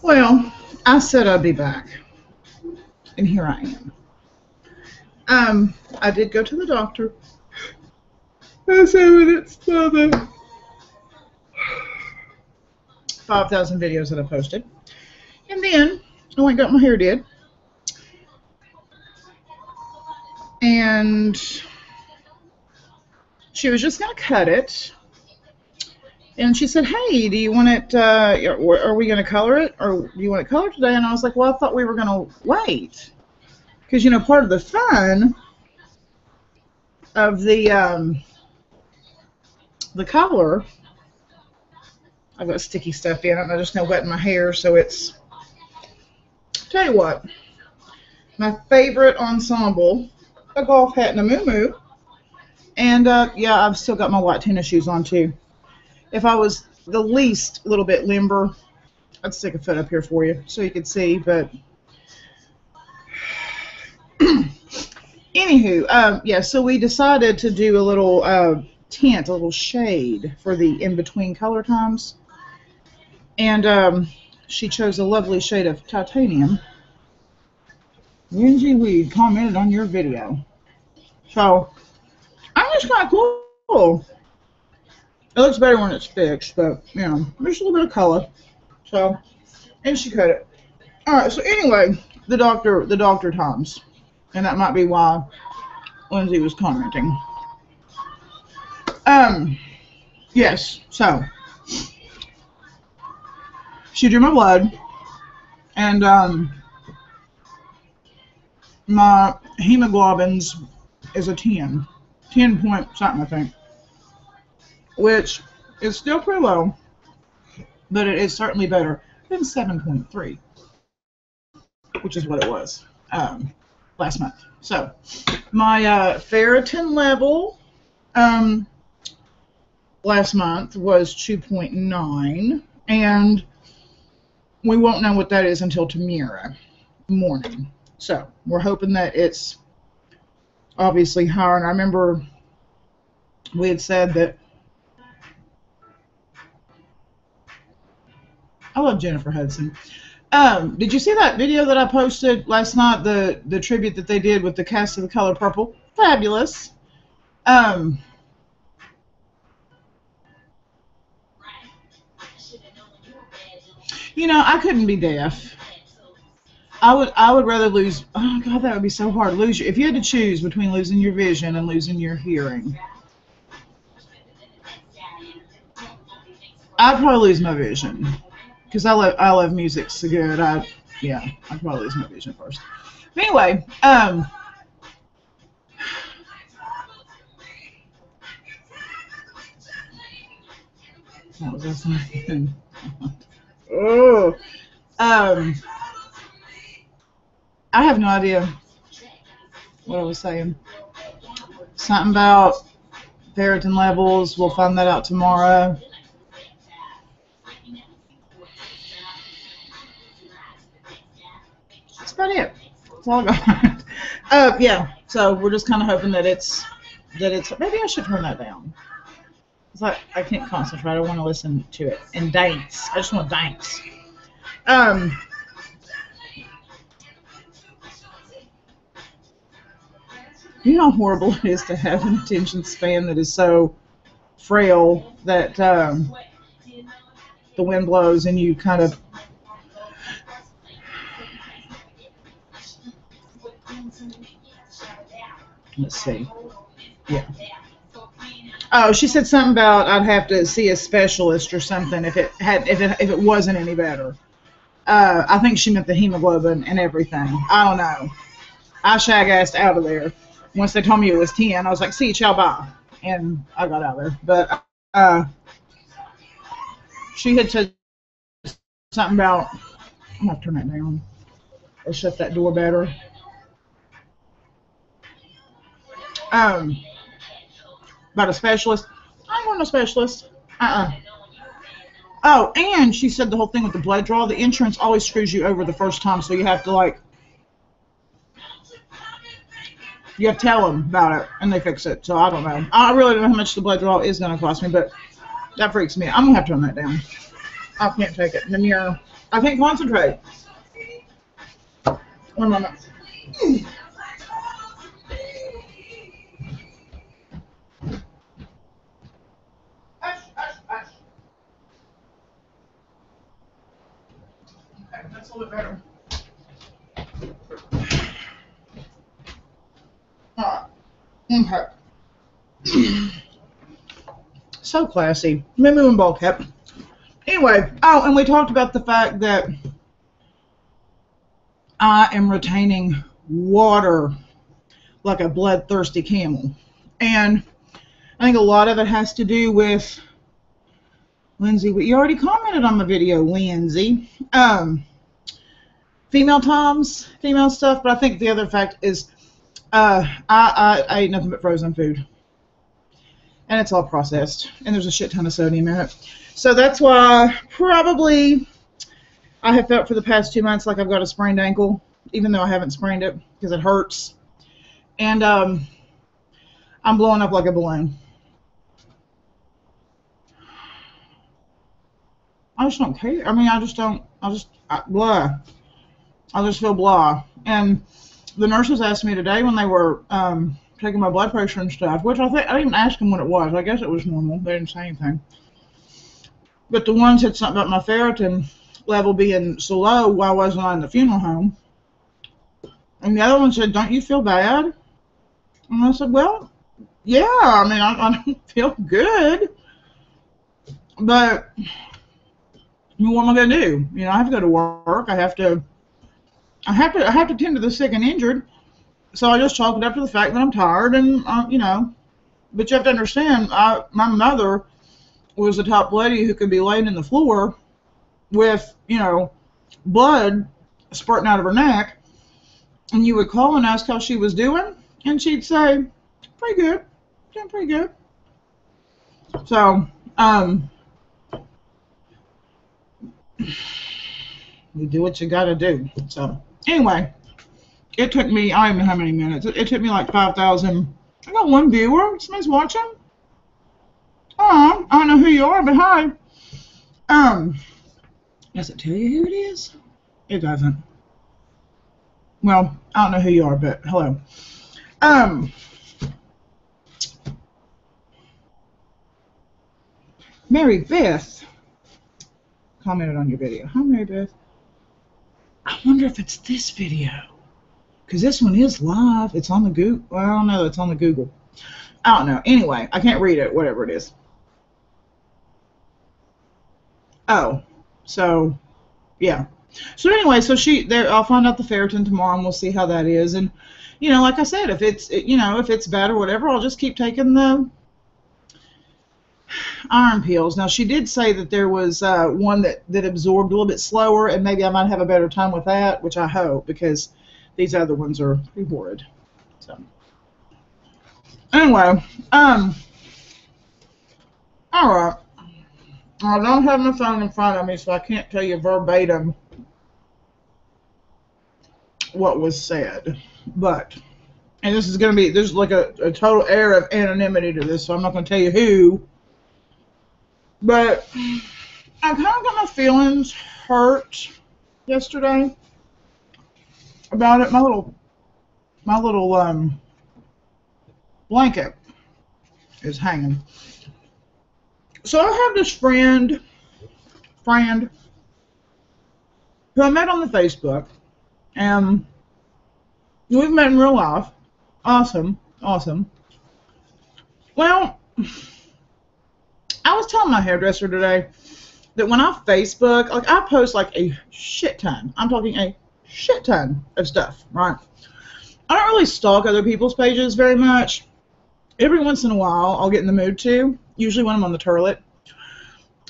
Well, I said I'd be back, and here I am. I did go to the doctor. That's evidence for the 5,000 videos that I posted. And then I went and got my hair did. And she was just going to cut it. And she said, hey, do you want it, are we going to color it? Or do you want it colored today? And I was like, well, I thought we were going to wait. Because, part of the fun of the color, I've got sticky stuff in it, and I just now wetting my hair, so it's, tell you what, my favorite ensemble, a golf hat and a muumuu, and yeah, I've still got my white tennis shoes on too. If I was the least little bit limber, I'd stick a foot up here for you so you could see, but anywho, yeah, so we decided to do a little tint, a little shade for the in-between color times. And she chose a lovely shade of titanium. Lindsay Weed commented on your video. So, I think it's kind of cool. It looks better when it's fixed, but, there's a little bit of color. So, and she cut it. Alright, so anyway, the doctor times. And that might be why Lindsay was commenting. Yes, so she drew my blood, and my hemoglobin's is a 10 point something, I think, which is still pretty low, but it is certainly better than 7.3, which is what it was last month. So my ferritin level last month was 2.9, and we won't know what that is until tomorrow morning. So we're hoping that it's obviously higher. And I remember we had said that I love Jennifer Hudson. Did you see that video that I posted last night? The tribute that they did with the cast of The Color Purple. Fabulous. I couldn't be deaf. I would rather lose. Oh God, that would be so hard. If you had to choose between losing your vision and losing your hearing, I'd probably lose my vision because I love music so good. I'd probably lose my vision first. But anyway, what was I saying? Oh, I have no idea what I was saying. Something about ferritin levels. We'll find that out tomorrow. That's about it. That's all I got. Yeah. So we're just kind of hoping that it's. Maybe I should turn that down. It's like I can't concentrate. I want to listen to it and dance. I just want to dance. You know how horrible it is to have an attention span that is so frail that the wind blows and you kind of. Let's see. Yeah. Oh, she said something about I'd have to see a specialist or something if it wasn't any better. I think she meant the hemoglobin and everything. I don't know. I shag-assed out of there. Once they told me it was 10, I was like, see you, ciao, bye. And I got out of there. But she had said something about, I'm going to turn that down or shut that door better. About a specialist. I ain't going to a specialist. Oh, and she said the whole thing with the blood draw, the insurance always screws you over the first time, so you have to you have to tell them about it, and they fix it. So I don't know. I really don't know how much the blood draw is going to cost me, but that freaks me out. I'm going to have to turn that down. I can't take it. Namir. I can't concentrate. 1 moment. Okay, that's a little bit better. Alright. Okay. So classy. Moo and ball cap. Anyway, oh, and we talked about the fact that I am retaining water like a bloodthirsty camel. And I think a lot of it has to do with Lindsay. You already commented on the video, Lindsay. Female times, female stuff, but I think the other fact is I ate nothing but frozen food. And it's all processed. And there's a shit ton of sodium in it. So that's why probably I have felt for the past 2 months like I've got a sprained ankle, even though I haven't sprained it because it hurts. And I'm blowing up like a balloon. I just don't care. I mean, I just blah. I just feel blah. And the nurses asked me today when they were taking my blood pressure and stuff, which I didn't even ask them what it was. I guess it was normal. They didn't say anything. But the one said something about my ferritin level being so low while I wasn't in the funeral home. And the other one said, "Don't you feel bad?" And I said, "Well, yeah. I mean, I don't feel good, but what am I gonna do? You know, I have to go to work. I have to tend to the sick and injured. So I just chalk it up to the fact that I'm tired, and you know. But you have to understand, my mother was the type of lady who could be laying in the floor with, you know, blood spurting out of her neck, and you would call and ask how she was doing, and she'd say, "Pretty good, doing pretty good." So, you do what you gotta do. So, anyway, it took me, I don't know how many minutes. It took me like 5,000. I got one viewer. Somebody's watching. Oh, I don't know who you are, but hi. Does it tell you who it is? It doesn't. Well, I don't know who you are, but hello. Mary Beth commented on your video. Hi, Mary Beth. I wonder if it's this video. Because this one is live. It's on the Google. Well, I don't know. It's on the Google. I don't know. Anyway, I can't read it, whatever it is. Oh, so, yeah. So anyway, so I'll find out the ferritin tomorrow, and we'll see how that is. And, you know, like I said, if it's bad or whatever, I'll just keep taking the iron pills. Now, she did say that there was one that absorbed a little bit slower, and maybe I might have a better time with that, which I hope, because these other ones are pretty horrid. So, anyway, all right. I don't have my phone in front of me, so I can't tell you verbatim what was said. But, and this is going to be, there's like a total air of anonymity to this, so I'm not going to tell you who. But I kind of got my feelings hurt yesterday about it. My little blanket is hanging. So I have this friend who I met on the Facebook, and we've met in real life. Awesome. Well, I was telling my hairdresser today that when I Facebook, like I post like a shit ton. I'm talking a shit ton of stuff, right? I don't really stalk other people's pages very much. Every once in a while, I'll get in the mood to, usually when I'm on the toilet.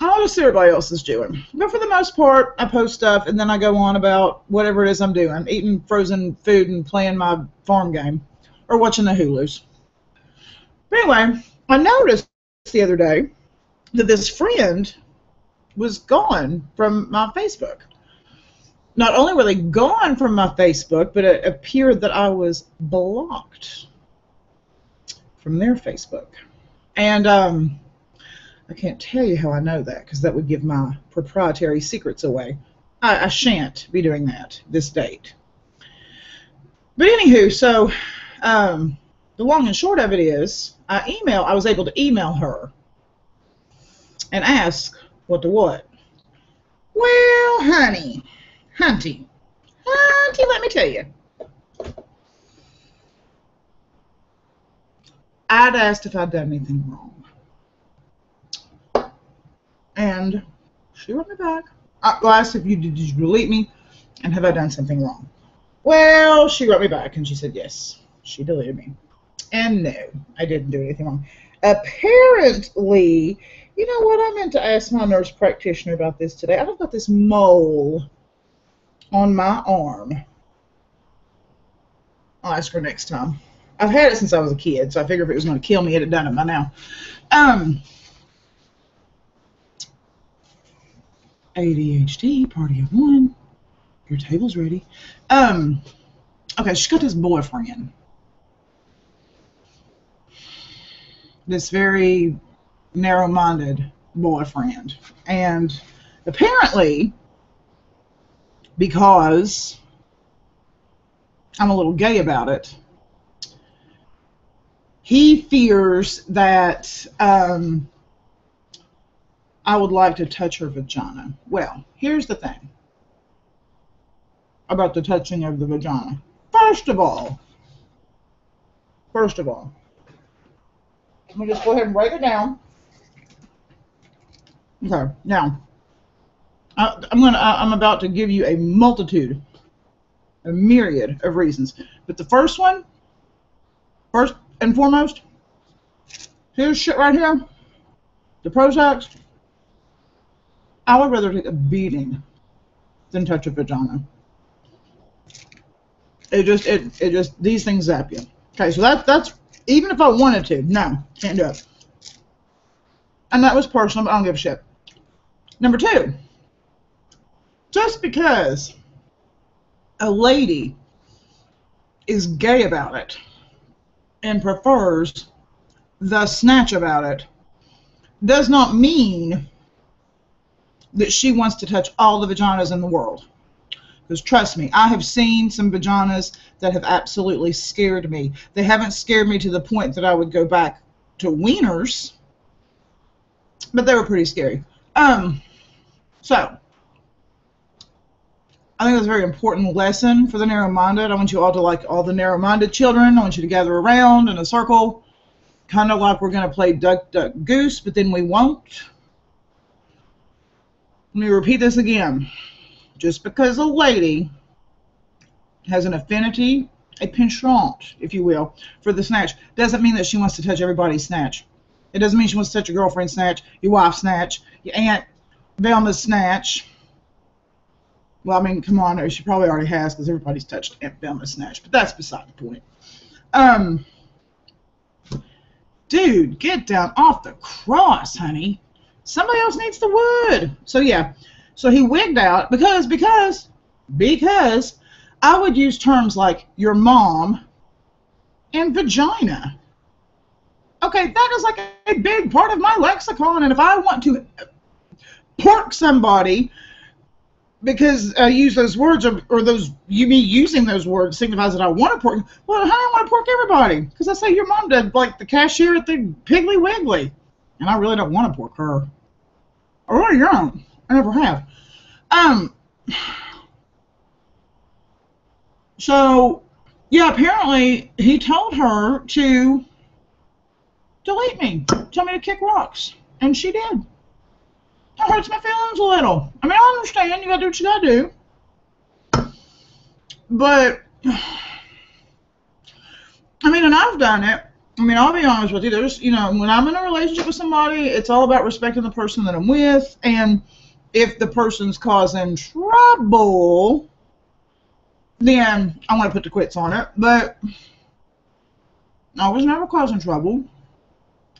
I'll just see what everybody else is doing. But for the most part, I post stuff, and then I go on about whatever it is I'm doing, eating frozen food and playing my farm game, or watching the Hulus. But anyway, I noticed the other day that this friend was gone from my Facebook. Not only were they gone from my Facebook, but it appeared that I was blocked from their Facebook. And I can't tell you how I know that, because that would give my proprietary secrets away. I shan't be doing that this date. But anywho, so the long and short of it is, I was able to email her and ask what to what. Well, honey, hunty, let me tell you. I'd asked if I'd done anything wrong. And she wrote me back. I asked if did you delete me, and have I done something wrong? Well, she wrote me back, and she said yes, she deleted me. And no, I didn't do anything wrong. Apparently, you know what, I meant to ask my nurse practitioner about this today. I've got this mole on my arm. I'll ask her next time. I've had it since I was a kid, so I figured if it was going to kill me, it'd have done it by now. ADHD, party of one. Your table's ready. Okay, she's got this boyfriend. This very narrow-minded boyfriend. And apparently, because I'm a little gay about it, he fears that I would like to touch her vagina. Well, here's the thing about the touching of the vagina. First of all, let me just go ahead and write it down. Okay, now I'm about to give you a myriad of reasons. But the first and foremost, here's shit right here. The Prozac. I would rather take a beating than touch a vagina. It just these things zap you. Okay, so that's even if I wanted to, no, can't do it. And that was personal, but I don't give a shit. Number two, just because a lady is gay about it and prefers the snatch about it does not mean that she wants to touch all the vaginas in the world. Because trust me, I have seen some vaginas that have absolutely scared me. They haven't scared me to the point that I would go back to wieners, but they were pretty scary. So, I think that's a very important lesson for the narrow-minded. I want you all to, like all the narrow-minded children, I want you to gather around in a circle, kind of like we're going to play Duck, Duck, Goose, but then we won't. Let me repeat this again. Just because a lady has an affinity, a penchant, if you will, for the snatch, doesn't mean that she wants to touch everybody's snatch. It doesn't mean she wants to touch your girlfriend's snatch, your wife's snatch, your Aunt Velma's snatch. Well, I mean, come on, she probably already has, because everybody's touched Aunt Velma's snatch, but that's beside the point. Dude, get down off the cross, honey. Somebody else needs the wood. So yeah, so he wigged out because I would use terms like your mom and vagina. Okay, that is like a big part of my lexicon, and if I want to pork somebody because I use those words, or me using those words signifies that I want to pork. Well, honey, I want to pork everybody, because I say your mom did, like the cashier at the Piggly Wiggly, and I really don't want to pork her. Or your own. I never have. So, yeah, apparently he told her to delete me, tell me to kick rocks, and she did. That hurts my feelings a little. I mean, I understand, you gotta do what you gotta do. But, I mean, and I've done it. I mean, I'll be honest with you, there's, when I'm in a relationship with somebody, it's all about respecting the person that I'm with, and if the person's causing trouble, then I want to put the quits on it, but I was never causing trouble.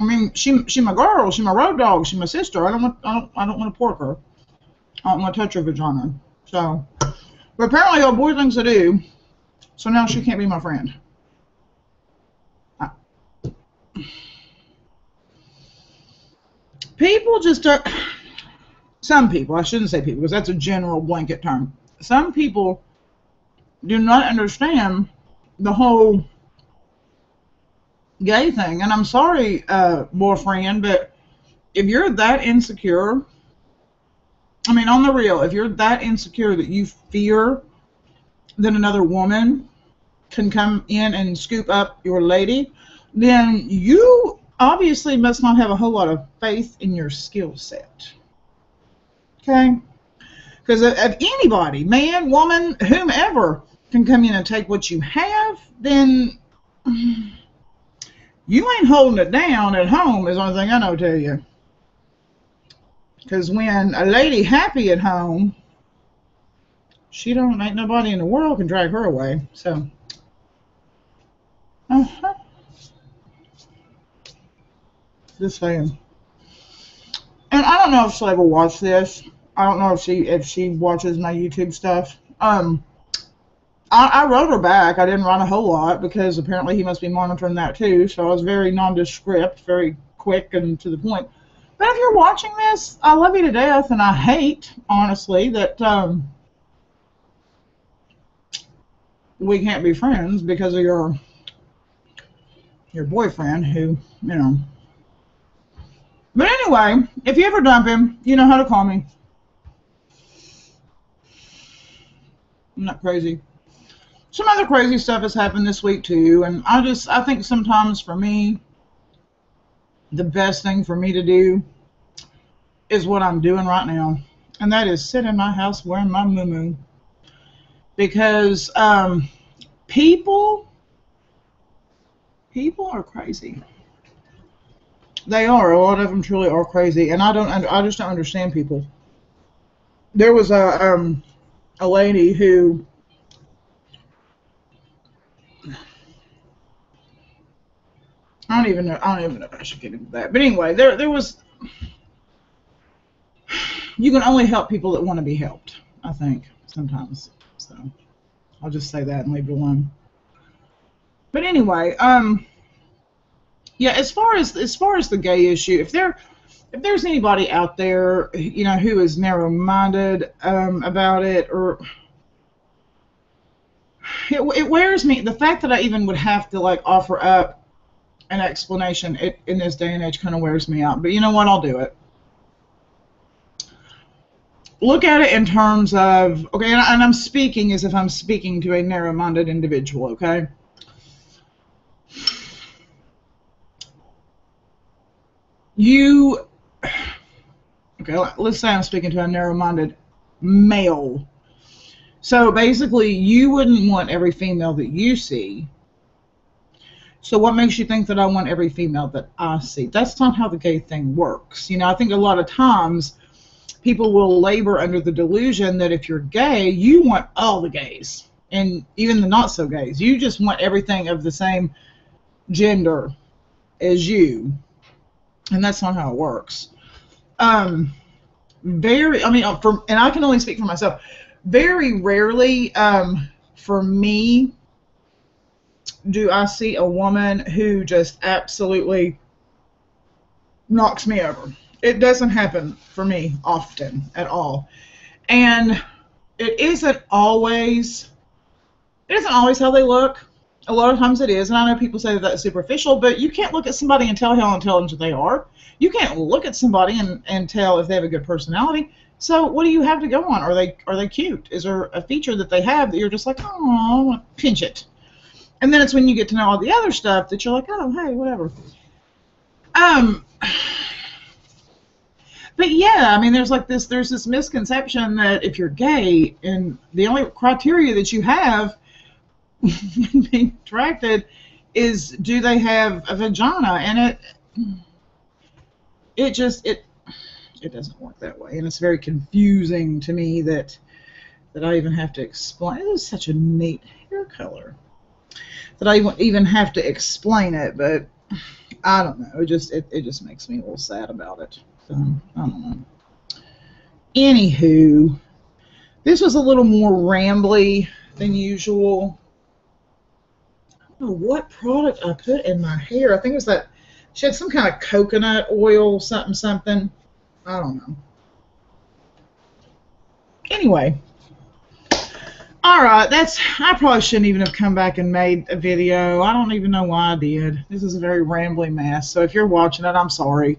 I mean, she my girl, she my road dog, she my sister. I don't want to pork her. I don't want to touch her vagina. So, but apparently old boy thinks I do, so now she can't be my friend. People just don't, some people, I shouldn't say people because that's a general blanket term. Some people do not understand the whole gay thing. And I'm sorry, boyfriend, but if you're that insecure, I mean, on the real, if you're that insecure that you fear that another woman can come in and scoop up your lady, then you obviously must not have a whole lot of faith in your skill set. Okay? Because if anybody, man, woman, whomever, can come in and take what you have, then you ain't holding it down at home, is the only thing I know to tell you. Because when a lady happy at home, ain't nobody in the world can drag her away. So, just saying. And I don't know if she'll ever watch this. I don't know if she watches my YouTube stuff. I wrote her back. I didn't write a whole lot because apparently he must be monitoring that too. So I was very nondescript, very quick and to the point. But if you're watching this, I love you to death, and I hate, honestly, that we can't be friends because of your boyfriend who, you know. But anyway, if you ever dump him, you know how to call me. I'm not crazy. Some other crazy stuff has happened this week too, and I think sometimes for me, the best thing for me to do is what I'm doing right now, and that is sit in my house wearing my muumuu. Because people are crazy. They are. A lot of them truly are crazy, and I just don't understand people. There was a lady who I don't even know if I should get into that. But anyway, there was. You can only help people that want to be helped, I think, sometimes. So I'll just say that and leave it alone. But anyway, yeah, as far as the gay issue, if there's anybody out there, you know, who is narrow-minded about it, or it wears me, the fact that I even would have to like offer up an explanation in this day and age kind of wears me out. But you know what? I'll do it. Look at it in terms of, okay, and I'm speaking as if I'm speaking to a narrow-minded individual, okay? Okay, let's say I'm speaking to a narrow-minded male. So basically, you wouldn't want every female that you see. So what makes you think that I want every female that I see? That's not how the gay thing works. You know, I think a lot of times people will labor under the delusion that if you're gay, you want all the gays, and even the not so gays. You just want everything of the same gender as you, and that's not how it works. And I can only speak for myself. Very rarely, for me, do I see a woman who just absolutely knocks me over. It doesn't happen for me often at all. And it isn't always how they look. A lot of times it is, and I know people say that that's superficial, but you can't look at somebody and tell how intelligent they are. You can't look at somebody and tell if they have a good personality. So what do you have to go on? Are they cute? Is there a feature that they have that you're just like, oh, pinch it? And then it's when you get to know all the other stuff that you're like, oh, hey, whatever. But yeah, I mean, there's this misconception that if you're gay, and the only criteria that you have when being attracted is, do they have a vagina? And it doesn't work that way, and it's very confusing to me that I even have to explain. It is such a neat hair color that I even have to explain it, but I don't know. It just makes me a little sad about it. So, I don't know. Anywho, this was a little more rambly than usual. I don't know what product I put in my hair. I think it was that She had some kind of coconut oil, something. I don't know. Anyway. Alright, I probably shouldn't even have come back and made a video. I don't even know why I did. This is a very rambling mess. So if you're watching it, I'm sorry.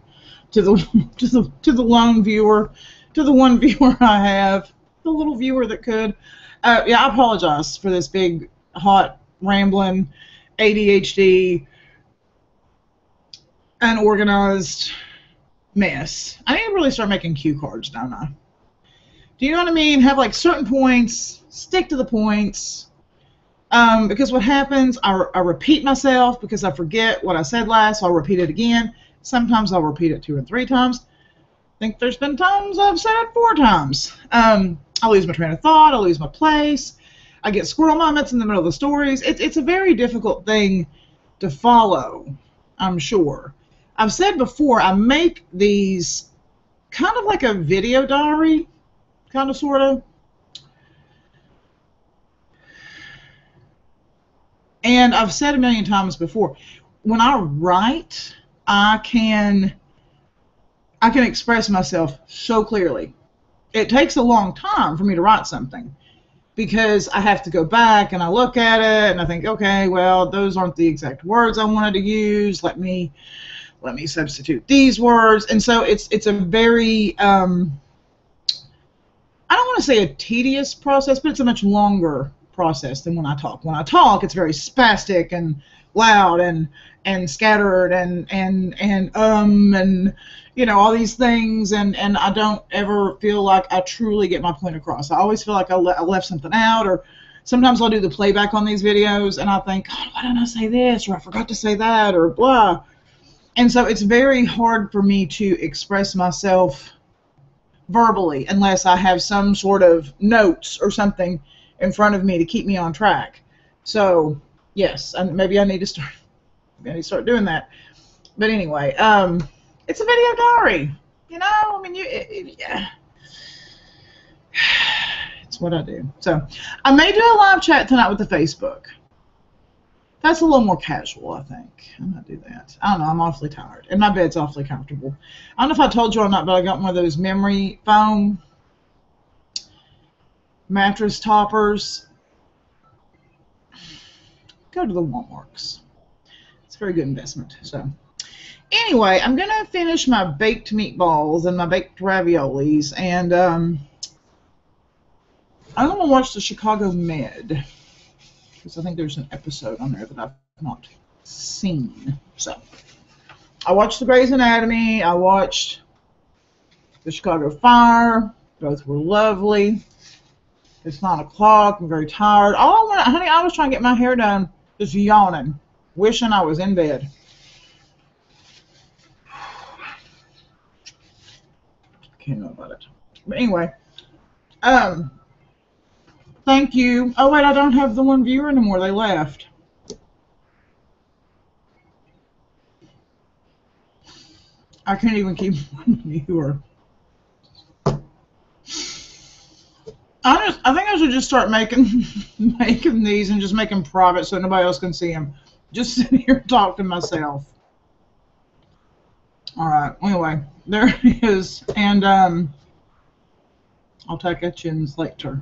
To the lone viewer, to the one viewer I have, the little viewer that could. Yeah, I apologize for this big, hot, rambling, ADHD, unorganized mess. I need to really start making cue cards, don't I? Do you know what I mean? Have like certain points, stick to the points. Because what happens, I repeat myself because I forget what I said last, so I'll repeat it again. Sometimes I'll repeat it 2 and 3 times. I think there's been times I've said it 4 times. I lose my train of thought, I lose my place, I get squirrel moments in the middle of the stories. It's a very difficult thing to follow, I'm sure. I've said before, I make these kind of like a video diary, kind of, sort of. And I've said a million times before, when I write, I can express myself so clearly. It takes a long time for me to write something because I have to go back and I look at it and I think, okay, well, those aren't the exact words I wanted to use. Let me substitute these words. And so it's a very I don't want to say a tedious process, but it's a much longer process than when I talk. When I talk, it's very spastic and loud and scattered and you know, all these things, and I don't ever feel like I truly get my point across. I always feel like I left something out, or sometimes I'll do the playback on these videos and I think, God, why didn't I say this, or I forgot to say that, or blah. And so it's very hard for me to express myself verbally unless I have some sort of notes or something in front of me to keep me on track. So yes, maybe I need to start doing that. But anyway, it's a video diary, you know. I mean, yeah, it's what I do. So I may do a live chat tonight with the Facebook. That's a little more casual, I think. I might do that. I don't know. I'm awfully tired, and my bed's awfully comfortable. I don't know if I told you or not, but I got one of those memory foam mattress toppers. Go to the Walmarts. It's a very good investment. So anyway, I'm going to finish my baked meatballs and my baked raviolis, and I'm going to watch the Chicago Med, because I think there's an episode on there that I've not seen. So I watched the Grey's Anatomy, I watched the Chicago Fire. Both were lovely. It's 9 o'clock. I'm very tired. Honey, I was trying to get my hair done, just yawning, wishing I was in bed. Can't know about it. But anyway, thank you. Oh wait, I don't have the one viewer anymore. They left. I can't even keep one viewer. I think I should just start making these and just make them private so nobody else can see them. Just sit here and talk to myself. All right. Anyway, there it is, and I'll take a chins later.